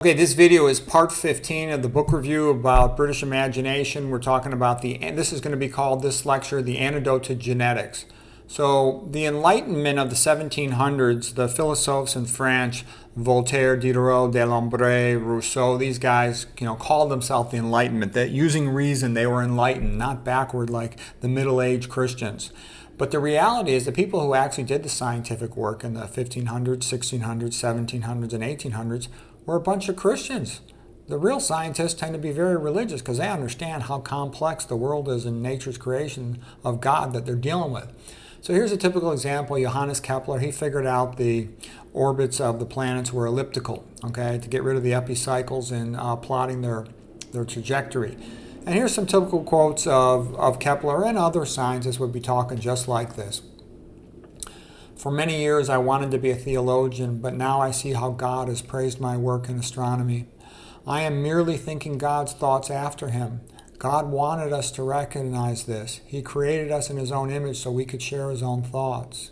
Okay, this video is part 15 of the book review about British imagination. We're talking about this is going to be called, this lecture, The Antidote to Genetics. So the Enlightenment of the 1700s, the philosophes in France, Voltaire, Diderot, Delambre, Rousseau, these guys, called themselves the Enlightenment. That using reason, they were enlightened, not backward like the middle-aged Christians. But the reality is the people who actually did the scientific work in the 1500s, 1600s, 1700s, and 1800s were a bunch of Christians. The real scientists tend to be very religious because they understand how complex the world is in nature's creation of God that they're dealing with. So here's a typical example. Johannes Kepler, he figured out the orbits of the planets were elliptical, okay, to get rid of the epicycles and plotting their trajectory. And here's some typical quotes of Kepler, and other scientists would be talking just like this. For many years I wanted to be a theologian, but now I see how God has praised my work in astronomy. I am merely thinking God's thoughts after him. God wanted us to recognize this. He created us in his own image so we could share his own thoughts.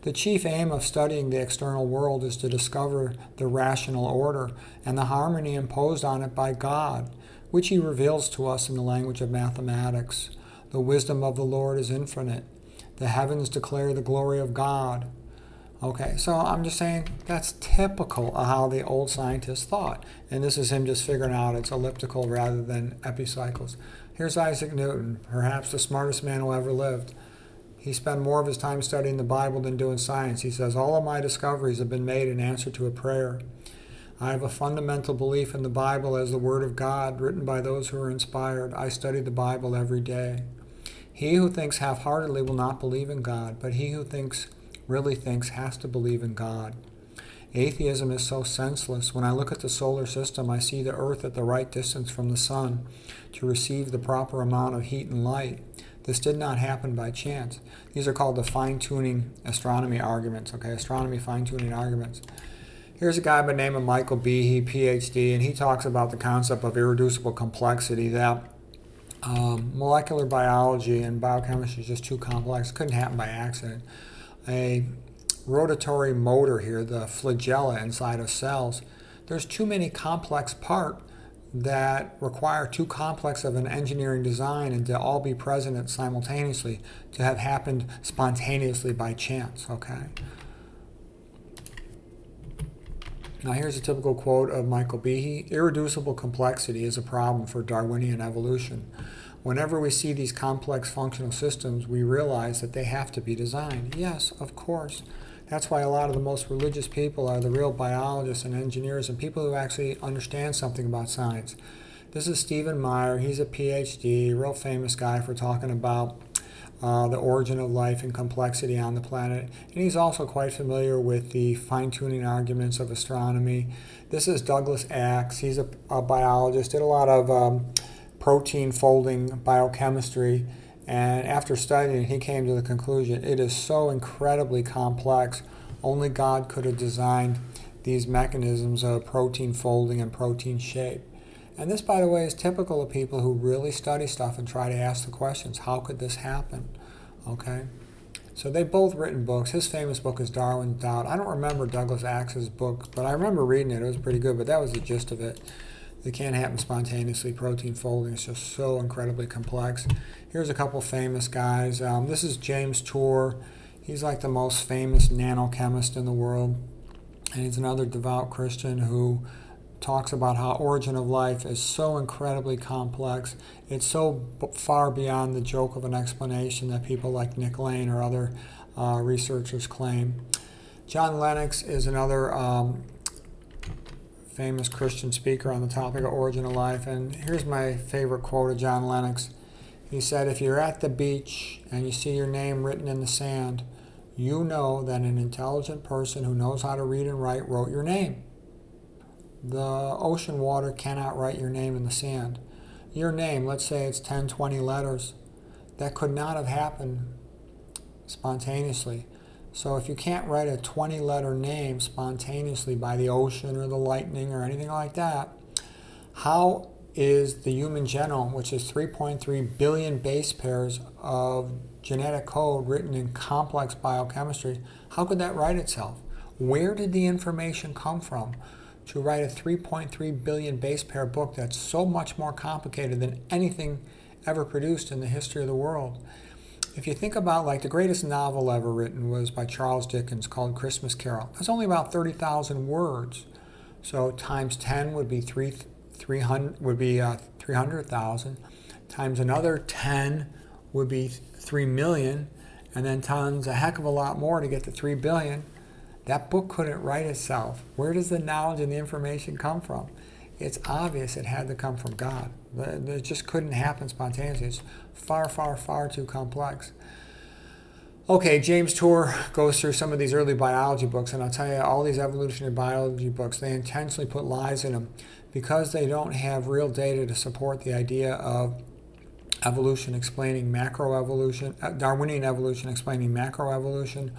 The chief aim of studying the external world is to discover the rational order and the harmony imposed on it by God, which he reveals to us in the language of mathematics. The wisdom of the Lord is infinite. The heavens declare the glory of God. Okay, so I'm just saying that's typical of how the old scientists thought. And this is him just figuring out it's elliptical rather than epicycles. Here's Isaac Newton, perhaps the smartest man who ever lived. He spent more of his time studying the Bible than doing science. He says, all of my discoveries have been made in answer to a prayer. I have a fundamental belief in the Bible as the Word of God, written by those who are inspired. I study the Bible every day. He who thinks half-heartedly will not believe in God, but he who really thinks has to believe in God. Atheism is so senseless. When I look at the solar system, I see the Earth at the right distance from the Sun to receive the proper amount of heat and light. This did not happen by chance. These are called the fine-tuning astronomy arguments, okay? Astronomy fine-tuning arguments. Here's a guy by the name of Michael Behe, PhD, and he talks about the concept of irreducible complexity, that molecular biology and biochemistry is just too complex. It couldn't happen by accident. A rotatory motor here, the flagella inside of cells, there's too many complex parts that require too complex of an engineering design and to all be present simultaneously to have happened spontaneously by chance, okay? Now here's a typical quote of Michael Behe. Irreducible complexity is a problem for Darwinian evolution. Whenever we see these complex functional systems, we realize that they have to be designed. Yes, of course. That's why a lot of the most religious people are the real biologists and engineers and people who actually understand something about science. This is Stephen Meyer. He's a PhD, real famous guy for talking about the origin of life and complexity on the planet. And he's also quite familiar with the fine-tuning arguments of astronomy. This is Douglas Axe. He's a biologist, did a lot of protein folding biochemistry. And after studying, he came to the conclusion it is so incredibly complex, only God could have designed these mechanisms of protein folding and protein shape. And this, by the way, is typical of people who really study stuff and try to ask the questions, how could this happen? Okay? So they've both written books. His famous book is Darwin's Doubt. I don't remember Douglas Axe's book, but I remember reading it. It was pretty good, but that was the gist of it. It can't happen spontaneously. Protein folding is just so incredibly complex. Here's a couple famous guys. This is James Tour. He's like the most famous nanochemist in the world. And he's another devout Christian who talks about how origin of life is so incredibly complex. It's so far beyond the joke of an explanation that people like Nick Lane or other researchers claim. John Lennox is another famous Christian speaker on the topic of origin of life. And here's my favorite quote of John Lennox. He said, if you're at the beach and you see your name written in the sand, you know that an intelligent person who knows how to read and write wrote your name. The ocean water cannot write your name in the sand. Your name, let's say it's 10, 20 letters, that could not have happened spontaneously. So if you can't write a 20-letter name spontaneously by the ocean or the lightning or anything like that, how is the human genome, which is 3.3 billion base pairs of genetic code written in complex biochemistry, how could that write itself? Where did the information come from to write a 3.3 billion base pair book that's so much more complicated than anything ever produced in the history of the world. If you think about, like, the greatest novel ever written was by Charles Dickens called Christmas Carol. It's only about 30,000 words. So times 10 would be 300,000. Times another 10 would be 3 million. And then times a heck of a lot more to get to 3 billion. That book couldn't write itself. Where does the knowledge and the information come from? It's obvious it had to come from God. It just couldn't happen spontaneously. It's far, far, far too complex. Okay, James Tour goes through some of these early biology books, and I'll tell you, all these evolutionary biology books, they intentionally put lies in them because they don't have real data to support the idea of evolution explaining macroevolution, Darwinian evolution explaining macroevolution,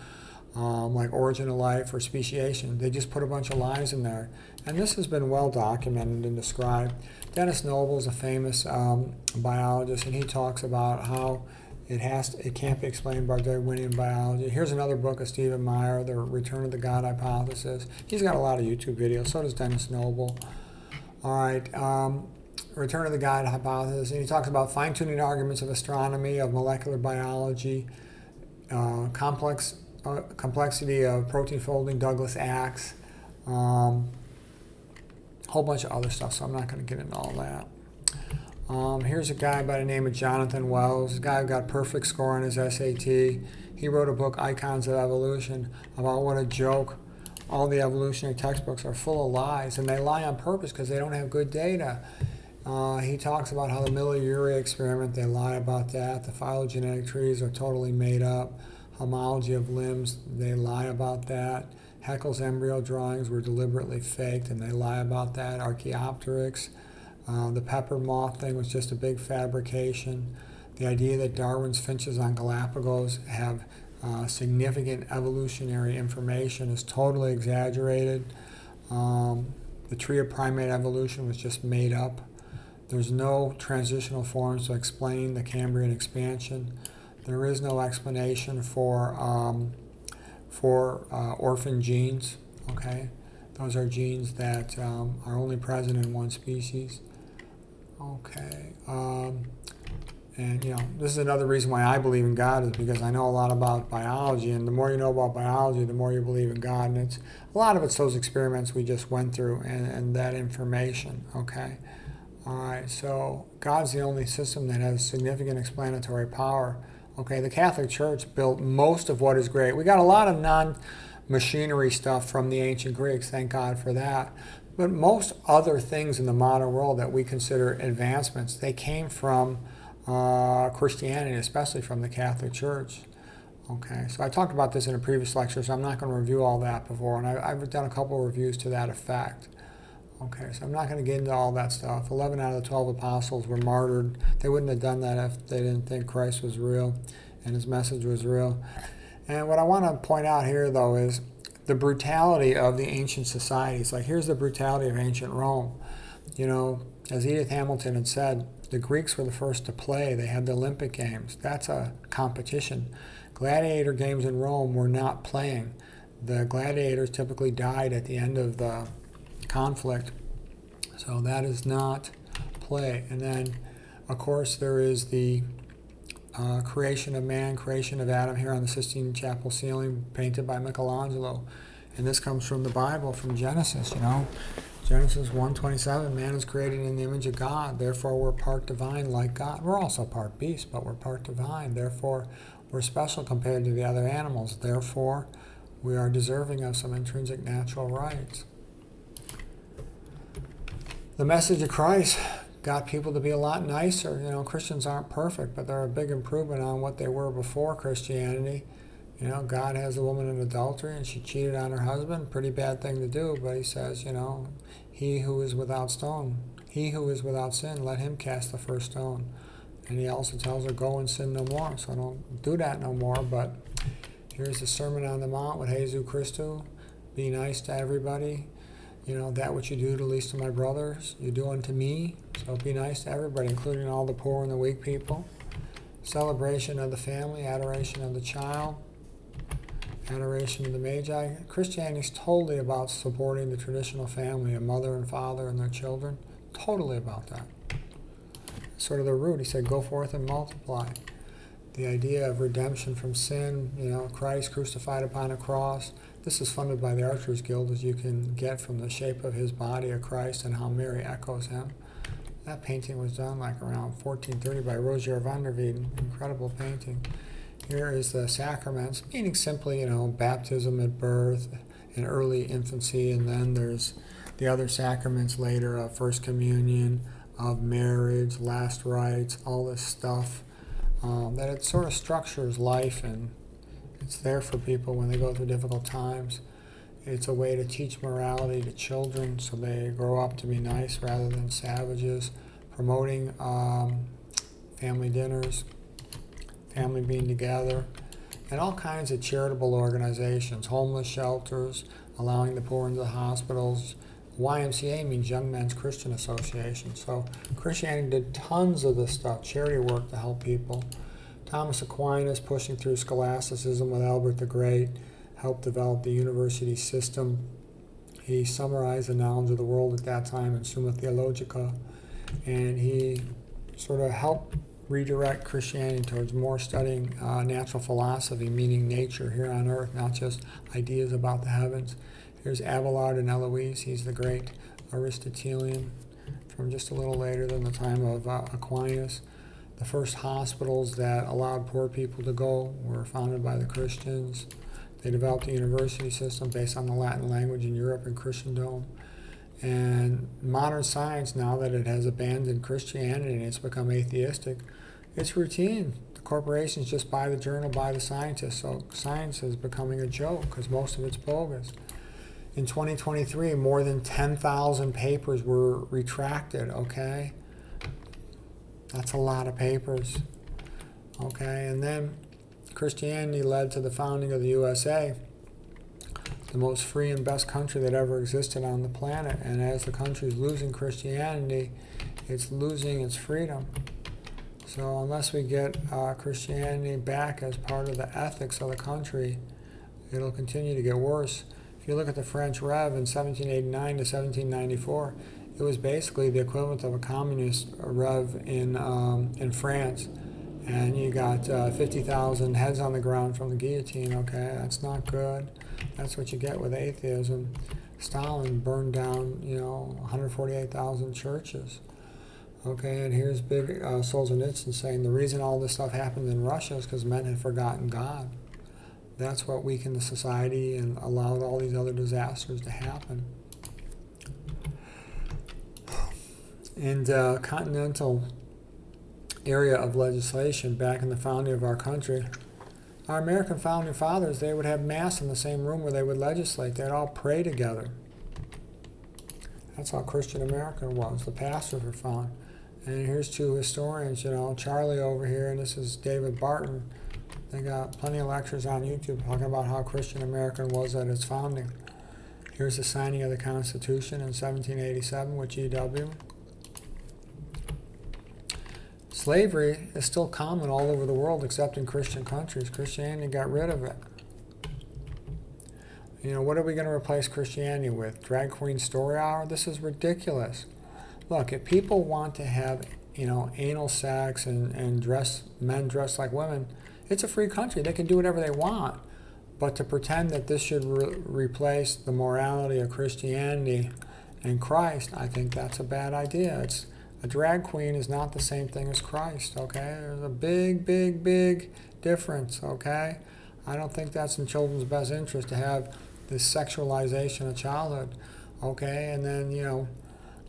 like origin of life or speciation. They just put a bunch of lies in there. And this has been well documented and described. Dennis Noble is a famous biologist, and he talks about how it can't be explained by Darwinian biology. Here's another book of Stephen Meyer, The Return of the God Hypothesis. He's got a lot of YouTube videos. So does Dennis Noble. All right, Return of the God Hypothesis. And he talks about fine-tuning arguments of astronomy, of molecular biology, complexity of protein folding, Douglas Axe, whole bunch of other stuff, so I'm not going to get into all that. Here's a guy by the name of Jonathan Wells, a guy who got perfect score on his SAT. He wrote a book, Icons of Evolution, about what a joke. All the evolutionary textbooks are full of lies, and they lie on purpose because they don't have good data. He talks about how the Miller-Urey experiment, they lie about that. The phylogenetic trees are totally made up. Homology of limbs, they lie about that. Haeckel's embryo drawings were deliberately faked, and they lie about that. Archaeopteryx, the pepper moth thing was just a big fabrication. The idea that Darwin's finches on Galapagos have significant evolutionary information is totally exaggerated. The tree of primate evolution was just made up. There's no transitional forms to explain the Cambrian expansion. There is no explanation for orphan genes. Okay, those are genes that are only present in one species. Okay, and this is another reason why I believe in God, is because I know a lot about biology, and the more you know about biology, the more you believe in God. And it's a lot of it's those experiments we just went through and that information. Okay. All right, so God's the only system that has significant explanatory power. Okay, the Catholic Church built most of what is great. We got a lot of non-machinery stuff from the ancient Greeks, thank God for that. But most other things in the modern world that we consider advancements, they came from Christianity, especially from the Catholic Church. Okay, so I talked about this in a previous lecture, so I'm not going to review all that before, and I've done a couple of reviews to that effect. Okay, so I'm not going to get into all that stuff. 11 out of the 12 apostles were martyred. They wouldn't have done that if they didn't think Christ was real and his message was real. And what I want to point out here, though, is the brutality of the ancient societies. Like, here's the brutality of ancient Rome. As Edith Hamilton had said, the Greeks were the first to play. They had the Olympic Games. That's a competition. Gladiator games in Rome were not playing. The gladiators typically died at the end of the conflict, so that is not play. And then, of course, there is the creation of man, creation of Adam here on the Sistine Chapel ceiling, painted by Michelangelo. And this comes from the Bible, from Genesis. Genesis 1:27, man is created in the image of God, therefore we're part divine like God. We're also part beast, but we're part divine, therefore we're special compared to the other animals, therefore we are deserving of some intrinsic natural rights. The message of Christ got people to be a lot nicer. Christians aren't perfect, but they're a big improvement on what they were before Christianity. God has a woman in adultery and she cheated on her husband. Pretty bad thing to do, but he says, he who is without sin, let him cast the first stone. And he also tells her, go and sin no more. So don't do that no more. But here's the Sermon on the Mount with Jesus Christus. Be nice to everybody. That which you do to least of my brothers, you do unto me. So be nice to everybody, including all the poor and the weak people. Celebration of the family, adoration of the child. Adoration of the Magi. Christianity is totally about supporting the traditional family, a mother and father and their children. Totally about that. Sort of the root. He said, go forth and multiply. The idea of redemption from sin, Christ crucified upon a cross. This is funded by the Archers Guild, as you can get from the shape of his body of Christ and how Mary echoes him. That painting was done like around 1430 by Rogier van der Weyden. Incredible painting. Here is the sacraments, meaning simply, baptism at birth and early infancy, and then there's the other sacraments later of First Communion, of marriage, last rites, all this stuff. That it sort of structures life, and it's there for people when they go through difficult times. It's a way to teach morality to children so they grow up to be nice rather than savages, promoting family dinners, family being together, and all kinds of charitable organizations, homeless shelters, allowing the poor into the hospitals. YMCA means Young Men's Christian Association. So Christianity did tons of this stuff, charity work to help people. Thomas Aquinas, pushing through scholasticism with Albert the Great, helped develop the university system. He summarized the knowledge of the world at that time in Summa Theologica, and he sort of helped redirect Christianity towards more studying natural philosophy, meaning nature here on earth, not just ideas about the heavens. Here's Abelard and Eloise. He's the great Aristotelian from just a little later than the time of Aquinas. The first hospitals that allowed poor people to go were founded by the Christians. They developed a university system based on the Latin language in Europe and Christendom. And modern science, now that it has abandoned Christianity and it's become atheistic, it's routine. The corporations just buy the journal, buy the scientists. So science is becoming a joke because most of it's bogus. In 2023, more than 10,000 papers were retracted, okay? That's a lot of papers, okay? And then Christianity led to the founding of the USA, the most free and best country that ever existed on the planet. And as the country is losing Christianity, it's losing its freedom. So unless we get Christianity back as part of the ethics of the country, it'll continue to get worse. If you look at the French Rev in 1789 to 1794, it was basically the equivalent of a communist rev in France. And you got 50,000 heads on the ground from the guillotine, okay? That's not good. That's what you get with atheism. Stalin burned down, 148,000 churches. Okay, and here's big Solzhenitsyn saying the reason all this stuff happened in Russia is because men had forgotten God. That's what weakened the society and allowed all these other disasters to happen. In the continental area of legislation back in the founding of our country, our American founding fathers, they would have mass in the same room where they would legislate. They'd all pray together. That's how Christian America was. The pastors were found. And here's two historians, Charlie over here, and this is David Barton. They got plenty of lectures on YouTube talking about how Christian American was at its founding. Here's the signing of the Constitution in 1787 with G.W. Slavery is still common all over the world except in Christian countries. Christianity got rid of it. What are we going to replace Christianity with? Drag queen story hour? This is ridiculous. Look, if people want to have, anal sex and men dress like women, it's a free country. They can do whatever they want. But to pretend that this should replace the morality of Christianity and Christ, I think that's a bad idea. A drag queen is not the same thing as Christ, okay? There's a big, big, big difference, okay? I don't think that's in children's best interest to have this sexualization of childhood, okay? And then,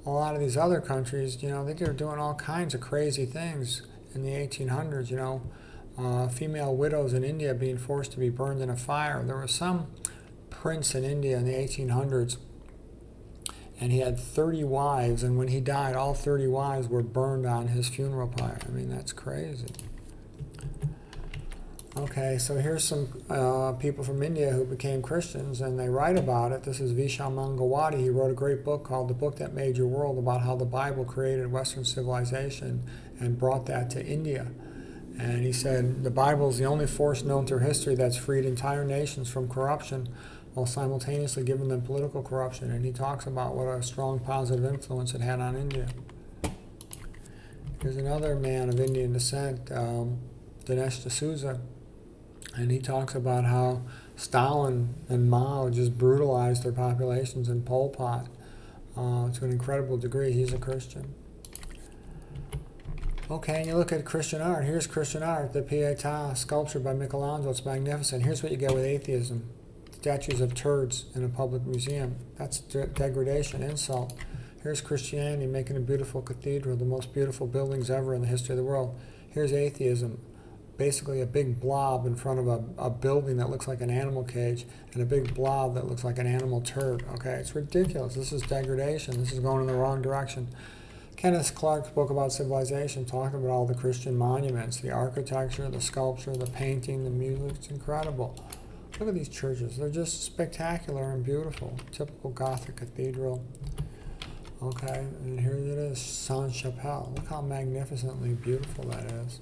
a lot of these other countries, they were doing all kinds of crazy things in the 1800s, female widows in India being forced to be burned in a fire. There was some prince in India in the 1800s, and he had 30 wives, and when he died, all 30 wives were burned on his funeral pyre. I mean, that's crazy. Okay, so here's some people from India who became Christians, and they write about it. This is Vishal Mangawati. He wrote a great book called The Book That Made Your World, about how the Bible created Western civilization and brought that to India. And he said, the Bible is the only force known through history that's freed entire nations from corruption while simultaneously giving them political corruption. And he talks about what a strong positive influence it had on India. Here's another man of Indian descent, Dinesh D'Souza, and he talks about how Stalin and Mao just brutalized their populations, and Pol Pot to an incredible degree. He's a Christian. Okay, and you look at Christian art. Here's Christian art, the Pietà sculpture by Michelangelo. It's magnificent. Here's what you get with atheism. Statues of turds in a public museum. That's degradation, insult. Here's Christianity making a beautiful cathedral, the most beautiful buildings ever in the history of the world. Here's atheism, basically a big blob in front of a building that looks like an animal cage and a big blob that looks like an animal turd. Okay, it's ridiculous. This is degradation. This is going in the wrong direction. Kenneth Clark's book about civilization, talking about all the Christian monuments, the architecture, the sculpture, the painting, the music. It's incredible. Look at these churches. They're just spectacular and beautiful. Typical Gothic cathedral. Okay, and here it is, Sainte-Chapelle. Look how magnificently beautiful that is.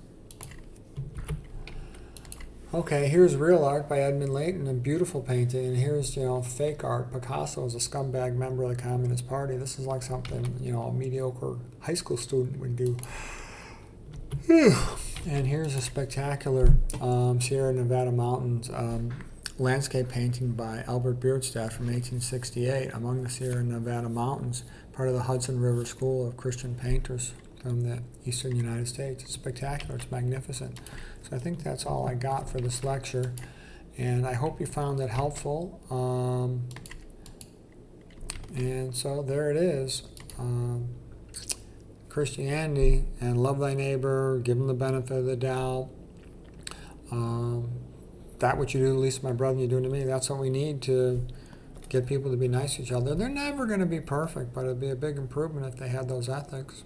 Okay, here's real art by Edmund Layton, a beautiful painting, and here's, fake art. Picasso is a scumbag member of the Communist Party. This is like something, a mediocre high school student would do. And here's a spectacular Sierra Nevada mountains landscape painting by Albert Bierstadt from 1868 among the Sierra Nevada mountains, part of the Hudson River School of Christian painters from the eastern United States. It's spectacular. It's magnificent. So I think that's all I got for this lecture, and I hope you found it helpful. And so there it is. Christianity and love thy neighbor, give them the benefit of the doubt. That what you do, at least my brother, you do to me. That's what we need to get people to be nice to each other. They're never going to be perfect, but it'd be a big improvement if they had those ethics.